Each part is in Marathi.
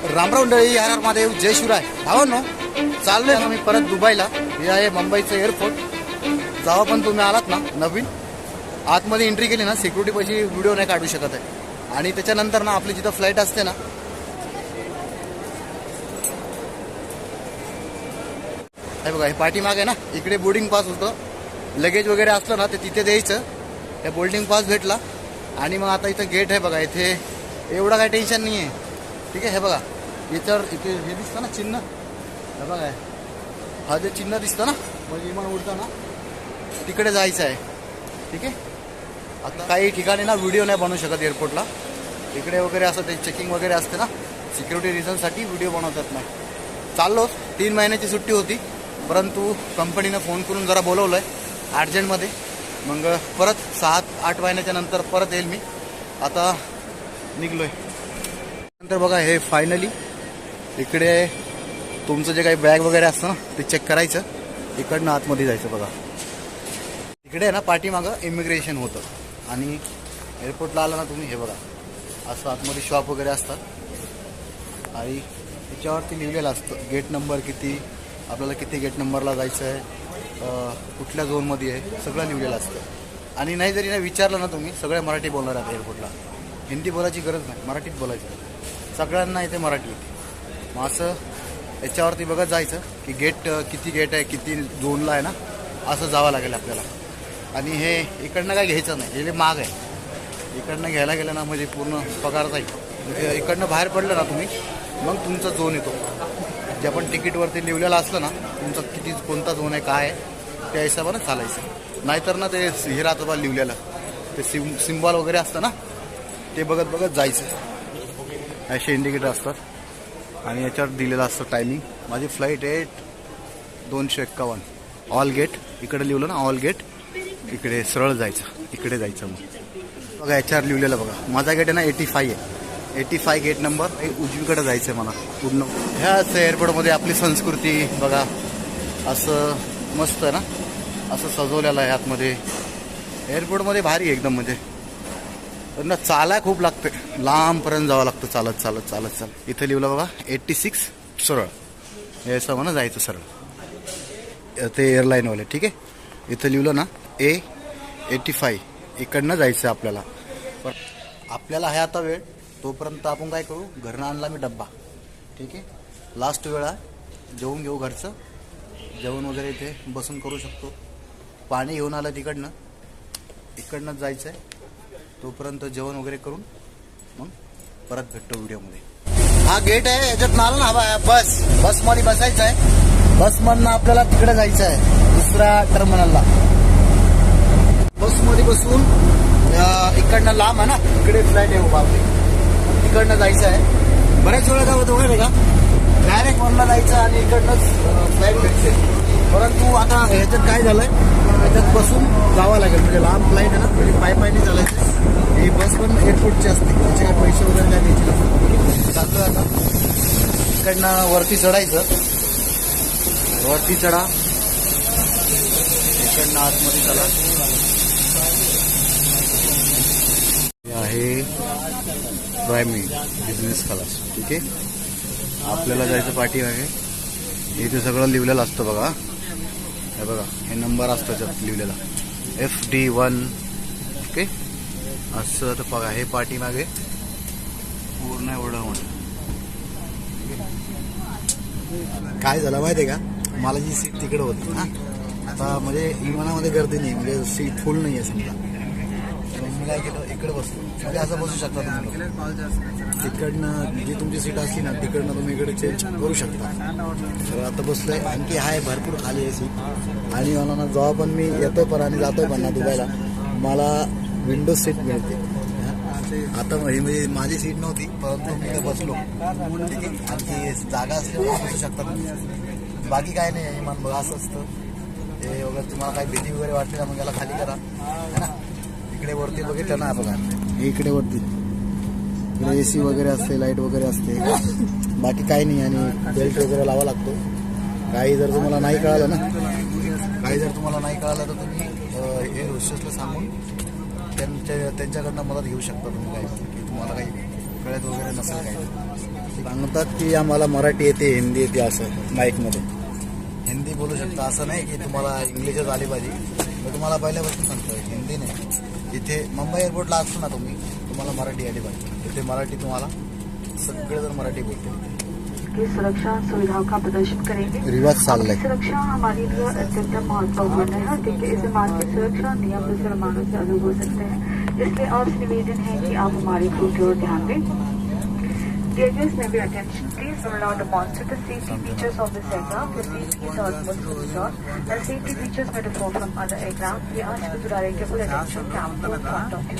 रामराव मंडळी, हर हर महादेव, जय शिवराय. भावांनो, चाललोय आम्ही परत दुबईला. हे आहे मुंबईचं एअरपोर्ट. जेव्हा पण तुम्ही आलात ना नवीन आतमध्ये एंट्री केली ना, सिक्युरिटी पाशी व्हिडिओ नाही काढू शकत आहे. आणि त्याच्यानंतर ना आपली जिथं फ्लाईट असते ना, हे बघा, हे पाठीमागे ना इकडे बोर्डिंग पास होतं. लगेज वगैरे असलं ना ते तिथे द्यायचं. हे बोर्डिंग पास भेटला आणि मग आता इथं गेट आहे बघा. इथे एवढं काही टेन्शन नाही आहे. ठीक आहे. हे बघा, याच्यावर इथे हे दिसतं ना चिन्ह, हे बघा, हा जे चिन्ह दिसतं ना म्हणजे विमान उडताना तिकडे जायचं आहे. ठीक आहे. आता काही ठिकाणी ना व्हिडिओ नाही बनवू शकत एअरपोर्टला. इकडे वगैरे असं ते चेकिंग वगैरे असते ना, सिक्युरिटी रिझनसाठी व्हिडिओ बनवतात नाही. चाललो, 3 महिन्याची सुट्टी होती, परंतु कंपनीनं फोन करून जरा बोलवलं आहे अर्जंटमध्ये. मग परत 7-8 महिन्याच्या नंतर परत येईल मी. आता निघलो आहे. नंतर बघा, हे फायनली इकडे तुमचं जे काही बॅग वगैरे असतं ना ते चेक करायचं. इकडनं आतमध्ये जायचं. बघा, इकडे आहे ना पाठीमागं इमिग्रेशन होतं. आणि एअरपोर्टला आला ना तुम्ही, हे बघा असं आतमध्ये शॉप वगैरे असतात. आणि त्याच्यावरती लिहिलेलं असतं गेट नंबर किती, आपल्याला किती गेट नंबरला जायचं आहे, कुठल्या झोनमध्ये आहे, सगळं लिहिलेलं असतं. आणि नाही जरी नाही विचारलं ना तुम्ही, सगळे मराठी बोलणार आहेत एअरपोर्टला. हिंदी बोलायची गरज नाही, मराठीत बोलायचं. सगळ्यांना इथे मराठी येते. मग असं याच्यावरती बघत जायचं की गेट किती गेट आहे, किती झोनला आहे ना, असं जावं लागेल आपल्याला. आणि हे इकडनं काय घ्यायचं नाही, हे माग आहे. इकडनं घ्यायला गेलं ना म्हणजे पूर्ण पगार जाईल. म्हणजे इकडनं बाहेर पडलं ना तुम्ही, मग तुमचा झोन येतो. जे आपण तिकीटवरती लिहिलेलं असलं ना तुमचा किती कोणता झोन आहे काय आहे, त्या हिशोबानं चालायचं. नाहीतर ना ते हे राहतं बा लिहिलेलं, ते सिम्बॉल वगैरे असतं ना, ते बघत बघत जायचं. असे इंडिकेटर असतात आणि याच्यावर दिलेलं असतं टायमिंग. माझी फ्लाईट आहे 251. ऑल गेट इकडे लिहिलं ना, ऑल गेट. इकडे सरळ जायचं, इकडे जायचं. मग बघा याच्यावर लिहिलेलं बघा, माझा गेट आहे ना 85 आहे. 85 गेट नंबर. उजवीकडे जायचं आहे मला पूर्ण. ह्याच एअरपोर्टमध्ये आपली संस्कृती बघा, असं मस्त आहे ना, असं सजवलेलं आहे आतमध्ये. एअरपोर्टमध्ये भारी एकदम. म्हणजे त्यांना चालाय खूप लागते, लांबपर्यंत जावं लागतं चालत चालत चालत चालत. इथं लिहिलं बघा 86 सरळ. हे असं म्हणा जायचं सरळ, ते एअरलाईनवाले. ठीक आहे. इथं लिहिलं ना A85, इकडनं जायचं आपल्याला. पण आपल्याला आहे आता वेळ, तोपर्यंत आपण काय करू, घरनं आणला मी डब्बा. ठीक आहे. लास्ट वेळा जेवून घेऊ घरचं. जेवण वगैरे इथे बसून करू शकतो. पाणी घेऊन आलं तिकडनं, इकडनंच जायचं आहे. तोपर्यंत जेवण वगैरे करून मग परत भेटतो व्हिडिओमध्ये. हा गेट आहे, याच्यात आलं ना हवा बसमध्ये बसायचं आहे. बसमधनं आपल्याला तिकडे जायचं आहे दुसऱ्या टर्मिनलला. बसमध्ये बसून इकडनं लांब आहे ना, इकडे फ्लाईट आहे उभा आपली, इकडनं जायचं आहे. बऱ्याच वेळा काय होतं माहिती आहे का, डायरेक्ट वनला जायचं आणि इकडनंच फ्लाईट भेटते. परंतु आता ह्याच्यात काय झालंय, ह्याच्यात बसून जावं लागेल. म्हणजे लांब फ्लाईट आहे ना, म्हणजे पायी चालायचं. ही बस पण एअरपोर्टची असते, त्याचे काय पैसे वगैरे काय द्यायचे नसतात. चालतोय आता इकडनं वरती चढायचं. वरती चढा, इकडनं आतमध्ये चला. हे आहे प्रायमी बिझनेस क्लास. ठीक आहे. आपल्याला जायचं पाठीमागे. इथे सगळं लिहिलेलं असतं बघा. हे बघा, हे नंबर असतं त्यात लिहिलेला FD1. ओके. असं तर बघा, हे पाठीमागे पूर्ण एवढं म्हणून. काय झालं माहिती आहे का, मला जी सीट तिकडे होती ना, आता म्हणजे विमानामध्ये गर्दी नाही, म्हणजे सीट फुल नाही आहे समजा. मी काय केलं, इकडे बसलो. म्हणजे असं बसू शकता तुम्ही. तिकडनं जी तुमची सीट असली ना, तिकडनं तुम्ही इकडे चेंज करू शकता. तर आता बसलोय. आणखी आहे भरपूर खाली आहे सीट. आणि मला ना जेव्हा पण मी येतोय पण आणि जातोय पण ना दुबईला, मला विंडो सीट मिळते. आता म्हणजे माझी सीट नव्हती, परंतु मी इथे बसलो. ठीक आहे. आणखी जागा असल्यामुळे बसू शकता तुम्ही. बाकी काय नाही. इमान बघा असं असतं. हे वगैरे तुम्हाला काही भीती वगैरे वाटली ना, मग याला खाली करा. है ना. इकडे वरती बघितलं ना बघा, इकडे वरती इकडे AC वगैरे असते, लाईट वगैरे असते. बाकी काही नाही. आणि बेल्ट वगैरे लावा लागतो. काही जर तुम्हाला नाही कळालं ना, तर तुम्ही हे होस्टेसला सांगून त्यांच्याकडनं मदत घेऊ शकता तुम्ही. काही की तुम्हाला काही कळत वगैरे नसेल काही. सांगतात की आम्हाला मराठी येते, हिंदी येते, असं माईकमध्ये हिंदी बोलू शकता. असं नाही की तुम्हाला इंग्लिशच आली पाहिजे. मी तुम्हाला पहिल्यापासून सांगतोय हिंदी नाही. इथे मुंबई एअरपोर्टला असतो ना तुम्हाला मराठी आली पाहिजे. इथे मराठी तुम्हाला सगळेजण मराठी बोलतो. की सुरक्षा सुविधाओं का प्रदर्शन करेंगे. रिवाज चाललाय. सुरक्षा हमारे लिए अत्यंत महत्वपूर्ण है क्योंकि इस मार्ग की सुरक्षा नियम मुसलमानों से अलग हो सकते हैं. इसलिए आपसे निवेदन है कि आप हमारी ग्रुप की ओर ध्यान दें. The address may be attention. Please will now demonstrate the safety features of this aircraft. The safety is our most concern, and safety features may differ from other aircraft. We ask you to direct your full attention camera in front of you.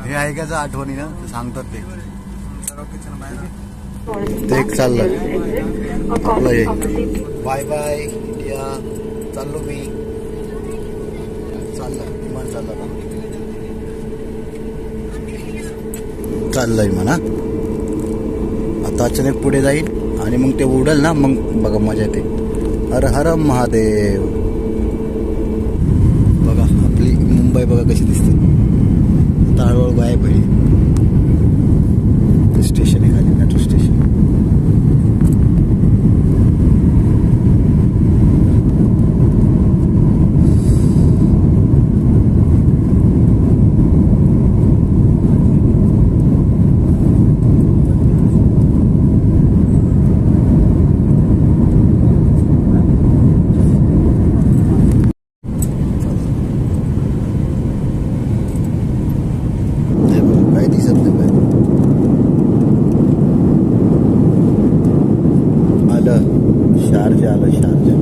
हे ऐकायचं आठवणीनं सांगतात ते. एक चाललं बाय बाय इंडिया. चाललो मी. विमान चाललंय म्हणा. आता अचानक पुढे जाईल आणि मग ते उडेल ना, मग बघा मजा येते. हर हर महादेव. बघा आपली मुंबई बघा कशी दिसते. आता हळूहळू गायब होईल. स्टेशन आहे खाली, मेट्रो स्टेशन. काय दिसत नाही काय. शारजा आलं. शारजा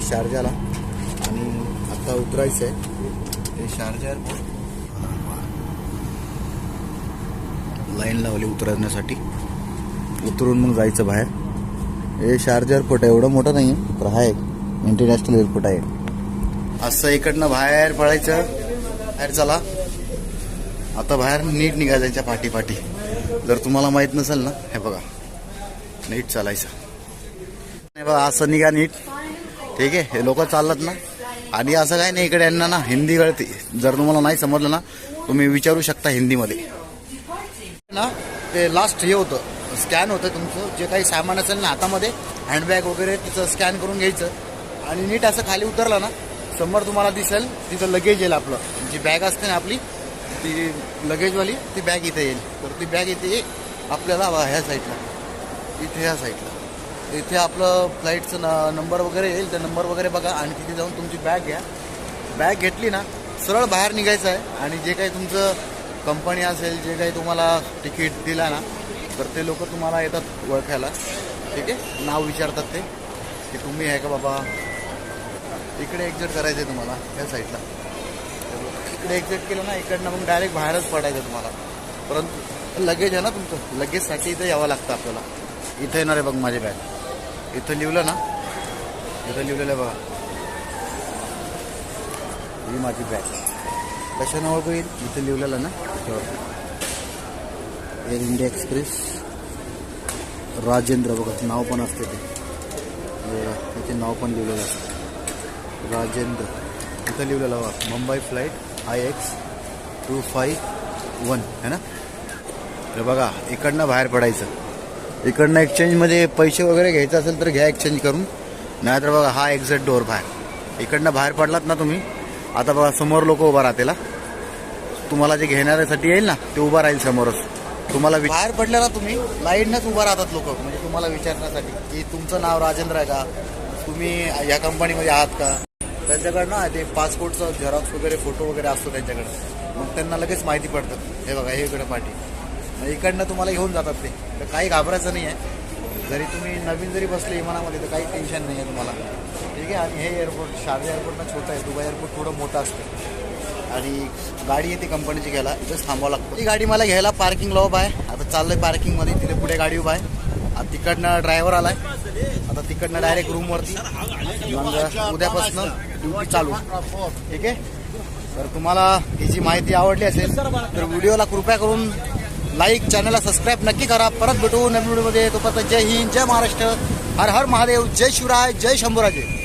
शारजाला. आणि आता उतरायचं आहे. ते शारजा एअरपोर्ट. लाईन लावली उतरण्यासाठी. उतरून मग जायचं बाहेर. हे शारजा एअरपोर्ट आहे. एवढं मोठं नाही आहे तर आहे. इंटरनॅशनल एअरपोर्ट आहे. असं इकडनं बाहेर पडायचं. बाहेर चला. आता बाहेर नीट निघायच्या पाठी. जर तुम्हाला माहीत नसेल ना, हे बघा नीट चालायचं. नाही बघा असं निघा नीट. ठीक आहे. हे लोक चालतात ना. आणि असं काय नाही, इकडे यांना ना हिंदी कळते. जर तुम्हाला नाही समजलं ना, तुम्ही विचारू शकता हिंदीमध्ये ना. ते लास्ट हे होतं, स्कॅन होतं तुमचं जे काही सामान असेल ना हातामध्ये, हँडबॅग वगैरे, तिचं स्कॅन करून घ्यायचं. आणि नीट असं खाली उतरलं ना, समोर तुम्हाला दिसेल तिथं लगेज येईल. आपलं जी बॅग असते ना आपली, ती लगेजवाली ती बॅग इथे येईल. तर ती बॅग इथे आपल्याला ह्या साईडला, इथे ह्या साईडला, इथे आपलं फ्लाईटचं नंबर वगैरे येईल. ते नंबर वगैरे बघा आणि तिथे जाऊन तुमची बॅग घ्या. बॅग घेतली ना, सरळ बाहेर निघायचं आहे. आणि जे काही तुमचं कंपनी असेल, जे काही तुम्हाला तिकीट दिला ना, तर ते लोक तुम्हाला येतात ओळखायला. ठीक आहे. नाव विचारतात ते की तुम्ही आहे का बाबा. इकडे एक्झिट करायचं आहे तुम्हाला या साईडला. इकडे एक्झिट केलं ना, इकडनं मग डायरेक्ट बाहेरच पडायचं तुम्हाला. परंतु लगेज आहे ना तुमचं, लगेजसाठी इथं यावं लागतं आपल्याला. इथं येणार आहे बघ माझी बॅग. इथं लिहिलं ना, इथं लिहिलेलं आहे बघा, ही माझी बॅग. कशानं ओळखू येईल? इथं लिहिलेलं ना, एअर इंडिया एक्सप्रेस राजेंद्र बघा नाव पण असते. त्याचे नाव पण लिहिलेलं असतं राजेंद्र. इथं लिहिलेलं बघा, मुंबई फ्लाईट IX 251 है ना. तर बघा इकडनं बाहेर पडायचं. इकडनं एक्सचेंजमध्ये पैसे वगैरे घ्यायचं असेल तर घ्या एक्सचेंज करून. नाहीतर बघा हा एक्झिट डोअर बाहेर. इकडनं बाहेर पडलात ना तुम्ही. आता बघा समोर लोक उभा राहतील. तुम्हाला जे घेण्यासाठी येईल ना, ते उभा राहील समोरच. तुम्हाला बाहेर पडल्याला तुम्ही लाईनच उभा राहतात लोक, म्हणजे तुम्हाला विचारण्यासाठी की तुमचं नाव राजेंद्र आहे का, तुम्ही या कंपनीमध्ये आहात का. त्यांच्याकडं ना ते पासपोर्टचं झेरॉक्स वगैरे, फोटो वगैरे असतो त्यांच्याकडं. मग त्यांना लगेच माहिती पडतं. हे बघा हे इकडं पाठी, मग इकडनं तुम्हाला घेऊन जातात ते. तर काही घाबरायचं नाही आहे. जरी तुम्ही नवीन जरी बसले विमानामध्ये तर काही टेन्शन नाही आहे तुम्हाला. ठीक आहे. आणि हे एअरपोर्ट शारजा एअरपोर्ट ना छोटं आहे. दुबई एअरपोर्ट थोडं मोठं असतं. आणि गाडी येते कंपनीची घ्यायला, इथंच थांबावं लागतं. ही गाडी मला घ्यायला पार्किंग लॉब आहे. आता चाललोय पार्किंगमध्ये, तिथे पुढे गाडी उभा आहे. आता तिकडनं ड्रायव्हर आलाय, आता तिकडनं डायरेक्ट रूमवरती. मग उद्यापासून ड्युटी चालू. ठीक आहे. तर तुम्हाला ही जी माहिती आवडली असेल तर व्हिडिओला कृपया करून लाईक, चॅनलला सबस्क्राईब नक्की करा. परत भेटू नवीन व्हिडिओमध्ये. तोपर्यंत जय हिंद, जय महाराष्ट्र, हर हर महादेव, जय शिवराय, जय शंभूराजे.